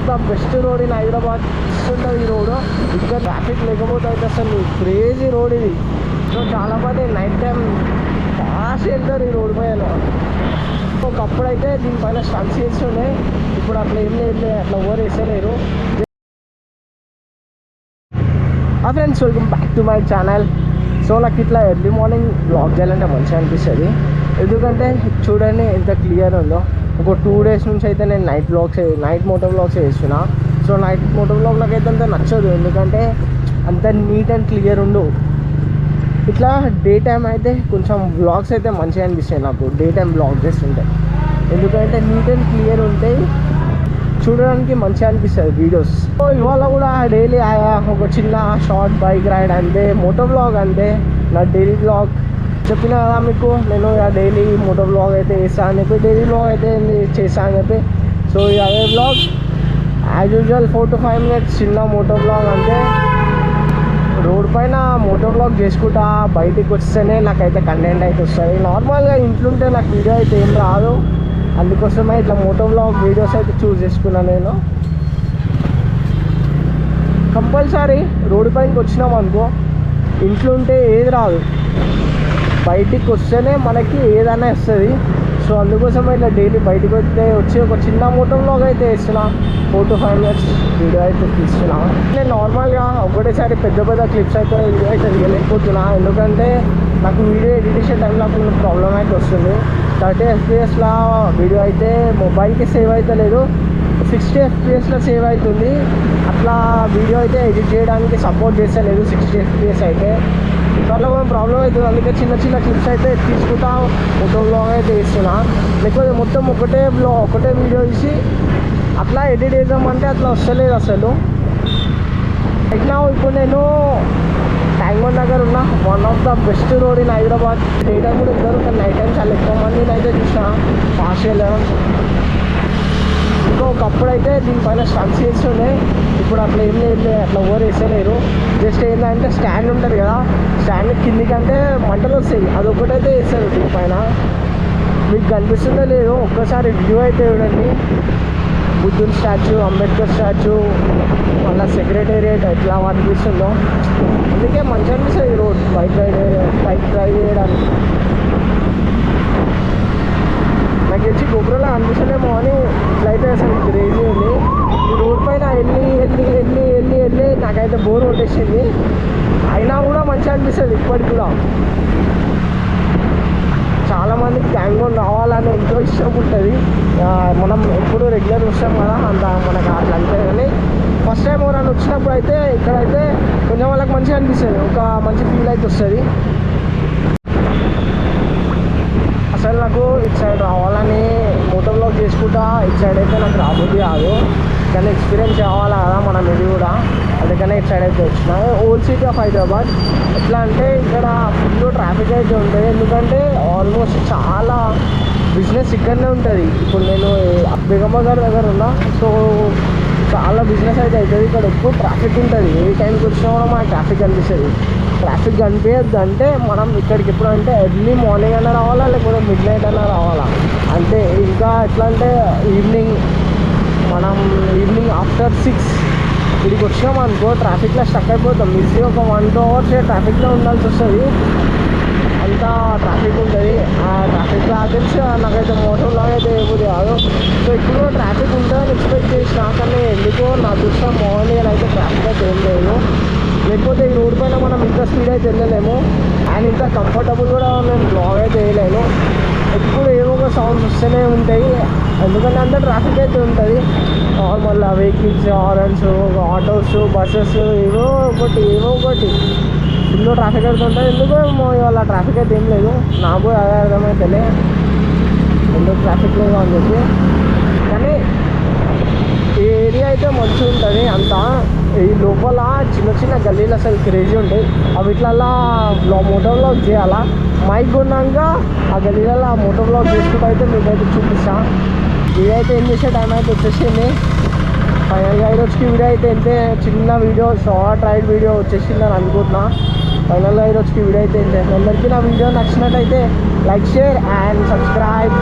Of the best road in Hyderabad ఉంటుంది ఈ road. ఇక్కడ ట్రాఫిక్ లేకపోతే అయితే అసలు క్రేజీ రోడ్ ఇది. సో చాలామంది నైట్ టైం ఫాస్ట్ వెళ్తారు ఈ రోడ్ పైన. ఒకప్పుడు అయితే దీనిపైన స్టంట్స్ చేస్తుండే, ఇప్పుడు అట్లా ఏం లేదు, అట్లా ఓవర్ వేసేలేరు. Friends, welcome back to my channel. So నాకు ఇట్లా ఎర్లీ మార్నింగ్ బ్లాగ్ చేయాలంటే మంచిగా అనిపిస్తుంది. ఎందుకంటే చూడండి ఎంత క్లియర్ ఉందో. ఒక 2 days నుంచి అయితే నేను నైట్ మోటో బ్లాగ్స్ చేస్తున్నా. సో నైట్ మోటో బ్లాగ్ నాకైతే అంత నచ్చదు, ఎందుకంటే అంత నీట్ అండ్ క్లియర్ ఉండవు. ఇట్లా డే టైం అయితే కొంచెం బ్లాగ్స్ అయితే మంచిగా అనిపిస్తాయి నాకు, డే టైం బ్లాగ్ చేస్తుంటే. ఎందుకంటే నీట్ అండ్ క్లియర్ ఉంటాయి, చూడడానికి మంచిగా అనిపిస్తుంది వీడియోస్. సో ఇవాళ కూడా డైలీ ఒక చిన్న షార్ట్ బైక్ రైడ్ అంతే, మోటో బ్లాగ్ అంతే నా డైలీ బ్లాగ్. చెప్పిన కదా మీకు, నేను డైలీ మోటో బ్లాగ్ అయితే చేస్తాను అని చెప్పి, డైలీ బ్లాగ్ అయితే చేస్తాను అని చెప్పి. సో అదే blog as usual 4 to 5 minutes చిన్న మోటో బ్లాగ్ అంతే. రోడ్ పైన మోటో బ్లాగ్ చేసుకుంటా బయటికి వస్తేనే నాకైతే కంటెంట్ అయితే వస్తుంది. నార్మల్గా ఇంట్లో ఉంటే నాకు వీడియో అయితే ఏం రాదు, అందుకోసమే ఇట్లా మోటో బ్లాగ్ వీడియోస్ అయితే చూస్ చేసుకున్నాను నేను. కంపల్సరీ రోడ్డు పైనకి వచ్చినాం అనుకో, ఇంట్లో ఉంటే ఏది రాదు, బయటికి వస్తేనే మనకి ఏదైనా వస్తుంది. సో అందుకోసం ఇట్లా డైలీ బయటకు వచ్చి ఒక చిన్న మోటో బ్లాగ్ అయితే వేస్తున్నా. 4 to 5 minutes వీడియో అయితే తీస్తున్నా. నేను నార్మల్గా ఒకటేసారి పెద్ద క్లిప్స్ అయితే వీడియో అయితే తీయలేకపోతున్నా, ఎందుకంటే నాకు వీడియో ఎడిట్ చేసే టైంలో కొంచెం ప్రాబ్లం అయితే వస్తుంది. 30 FPS వీడియో అయితే మొబైల్కి సేవ్ అయితే లేదు, 60 FPS సేవ్ అవుతుంది. అట్లా వీడియో అయితే ఎడిట్ చేయడానికి సపోర్ట్ చేస్తలేదు 60 FPS అయితే. అట్లా కొంచెం ప్రాబ్లం అవుతుంది, అందుకే చిన్న చిన్న క్లిప్స్ అయితే తీసుకుంటా మోటో బ్లాగ్ అయితే వేస్తున్నా. లేకపోతే మొత్తం ఒకటే వీడియో తీసి అట్లా ఎడిట్ చేద్దామంటే అట్లా వస్తలేదు అసలు. అయినా ఇప్పుడు నేను ట్యాంక్ బండ్ దగ్గర ఉన్న one of the best road in Hyderabad. Day time కూడా ఇద్దరు, కానీ నైట్ టైం చాలా ఎక్కువ మందిని అయితే చూసిన ఫాస్ట్ వెళ్ళడం. ఇంకా ఒకప్పుడు అయితే దీనిపైన స్టంట్స్ చేస్తుండే, ఇప్పుడు అట్లా ఏం లేదు, అట్లా ఓవర్ వేసేలేరు. జస్ట్ ఏంటంటే స్టాండ్ ఉంటుంది కదా, స్టాండ్ కిందికంటే మంటలు వస్తాయి, అదొకటైతే వేస్తారు దీనిపైన. మీకు కనిపిస్తుందో లేదో ఒక్కసారి వ్యూ అయితే చూడండి. బుద్ధుని స్టాచ్యూ, అంబేద్కర్ స్టాచ్యూ, మళ్ళీ సెక్రటేరియట్ ఎట్లా అనిపిస్తుందో. అందుకే మంచిగా అనిపిస్తుంది ఈ రోడ్ బైక్ డ్రైవ్ చేయడానికి. నాకు తెలిసి గోపురంలో అనిపిస్తుందేమో అని ఇట్లయితే అసలు క్రేజీ ఉంది. ఈ రోడ్ పైన వెళ్ళి నాకైతే బోర్ కొట్టేసింది. అయినా కూడా మంచిగా అనిపిస్తుంది ఇప్పటికి కూడా. చాలామందికి ట్యాంక్ బండ్ రావాలని ఎంతో ఇష్టం ఉంటుంది. మనం ఎప్పుడు రెగ్యులర్ వస్తాం కదా, అంత మనకు అట్లా అంతే. కానీ ఫస్ట్ టైం ఎవరైనా వచ్చినప్పుడు అయితే ఇక్కడైతే కొంచెం వాళ్ళకి మంచిగా అనిపిస్తుంది, ఒక మంచి ఫీల్ అయితే వస్తుంది. అసలు నాకు ఇటు సైడ్ రావాలని మోటో బ్లాగ్ చేసుకుంటా ఇటు సైడ్ అయితే నాకు రాబోద్ది కాదు, కానీ ఎక్స్పీరియన్స్ కావాలా కదా మనం ఇది కూడా, అందుకనే ఇటు సైడ్ అయితే వచ్చిన. ఓల్డ్ సిటీ ఆఫ్ హైదరాబాద్ ఎట్లా అంటే ఇక్కడ ఫుల్ ట్రాఫిక్ అయితే ఉంటుంది, ఎందుకంటే ఆల్మోస్ట్ చాలా బిజినెస్ ఇక్కడనే ఉంటుంది. ఇప్పుడు నేను బేగమ్మ గారి దగ్గర ఉన్నా, సో చాలా బిజినెస్ అయితే అవుతుంది. ఇక్కడ ఎక్కువ ట్రాఫిక్ ఉంటుంది, ఏ టైంకి వచ్చినా కూడా మనకు ట్రాఫిక్ కనిపిస్తుంది. ట్రాఫిక్ కనిపించద్దు అంటే మనం ఇక్కడికి ఎప్పుడు అంటే ఎర్లీ మార్నింగ్ అయినా రావాలా, లేకపోతే మిడ్ నైట్ అయినా రావాలా. అంటే ఇంకా ఎట్లా అంటే మనం ఈవినింగ్ ఆఫ్టర్ 6 ఇక్కడికి వచ్చినాం అనుకో, ట్రాఫిక్లో స్టక్ అయిపోతాం. ఈజీ ఒక 1-2 hours ట్రాఫిక్లో ఉండాల్సి వస్తుంది, అంతా ట్రాఫిక్ ఉంటుంది. ఆ ట్రాఫిక్ తెలిసి నాకైతే మోటో బ్లాగ్ అయితే ఏమూది కాదు. సో ఇప్పుడు ట్రాఫిక్ ఉంటుందని ఎక్స్పెక్ట్ చేసిన, కానీ ఎందుకో నా దృష్టి మార్నింగ్ అయితే ట్రాఫిక్ అయితే ఏం లేదు. లేకపోతే ఈ రోడ్ పైన మనం ఇంత స్పీడ్ అయితే వెళ్ళలేము, అండ్ ఇంత కంఫర్టబుల్ కూడా నేను బ్లాగ్ అయితే వేయలేను. ఎప్పుడు ఏవో ఒక సౌండ్స్ వస్తూనే ఉంటాయి, ఎందుకంటే అంత ట్రాఫిక్ అయితే ఉంటుంది. Normal vehicles, horns, autos, buses, ఏవో ఒకటి ఫుల్ ట్రాఫిక్ అయితే ఉంటుంది. ఎందుకో ఇవాళ ట్రాఫిక్ అయితే ఏం లేదు, నాకు అదే అర్థమైతేనే ఎందుకు ట్రాఫిక్ లేదు అని చెప్పి. కానీ ఈ ఏరియా అయితే మంచిగా ఉంటుంది అంతా. ఈ లోపల చిన్న గల్లీలు అసలు క్రేజీ ఉంటాయి, అవి ఇట్లా మోటో బ్లాగ్ చేయాలా. మైక్ కొన్నాక ఆ గల్లీలలో ఆ మోటో బ్లాగ్ చేసుకుంటూ అయితే మీకైతే చూపిస్తా. ఇదైతే ఏం చేసే టైం అయితే వచ్చేసింది. ఫైనల్గా ఈరోజుకి వీడియో అయితే ఎంతే చిన్న వీడియో, షార్ట్ రైడ్ వీడియో వచ్చేసిందని అనుకుంటున్నా. ఫైనల్గా ఈరోజుకి వీడియో అయితే ఎంతే. అందరికీ నా వీడియో నచ్చినట్టయితే లైక్, షేర్ అండ్ సబ్స్క్రైబ్.